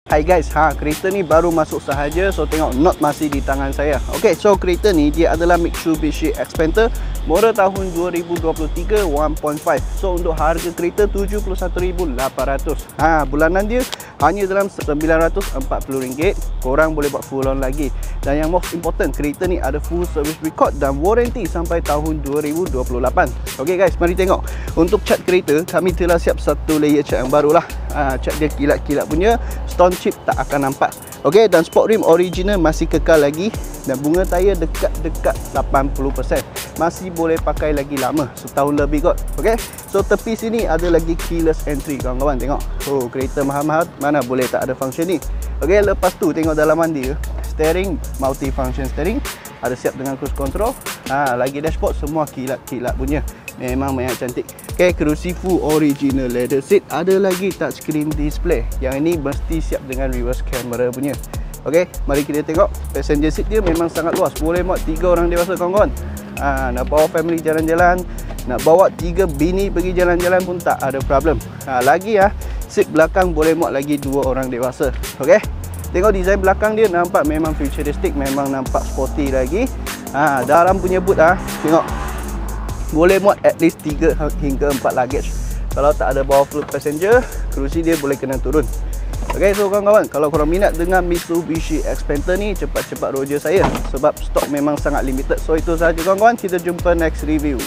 Hai guys, kereta ni baru masuk sahaja. So tengok not masih di tangan saya. Okay, so kereta ni dia adalah Mitsubishi Xpander model tahun 2023 1.5. So untuk harga kereta RM71,800. Bulanan dia hanya dalam RM940. Korang boleh buat full on lagi. Dan yang most important, kereta ni ada full service record dan warranty sampai tahun 2028. Okay guys, mari tengok. Untuk cat kereta, kami telah siap satu layer cat yang baru lah. Cat dia kilat-kilat punya, stone chip tak akan nampak. Okey, dan sport rim original masih kekal lagi dan bunga tayar dekat-dekat 80%. Masih boleh pakai lagi lama, setahun lebih kot. Okey. So tepi sini ada lagi keyless entry kawan-kawan, tengok. Oh, kereta mahal-mahal mana boleh tak ada function ni. Okey, lepas tu tengok dalaman dia. Steering multi function steering, ada siap dengan cruise control. Lagi dashboard semua kilat-kilat punya. Memang banyak cantik. Okay, kerusi full original leather seat. Ada lagi touchscreen display. Yang ini mesti siap dengan reverse camera punya. Okay, mari kita tengok. Passenger seat dia memang sangat luas. Boleh muat 3 orang dewasa kawan-kawan. Nak bawa family jalan-jalan, nak bawa 3 bini pergi jalan-jalan pun tak ada problem. Lagi seat belakang boleh muat lagi 2 orang dewasa. Okay, tengok design belakang dia nampak memang futuristic, memang nampak sporty lagi. Dalam punya boot tengok. Boleh muat at least 3 hingga 4 luggage. Kalau tak ada bawa full passenger, kerusi dia boleh kena turun. Okay, so kawan-kawan, kalau korang minat dengan Mitsubishi Xpander ni, cepat-cepat roger saya sebab stok memang sangat limited. So itu sahaja kawan-kawan, kita jumpa next review.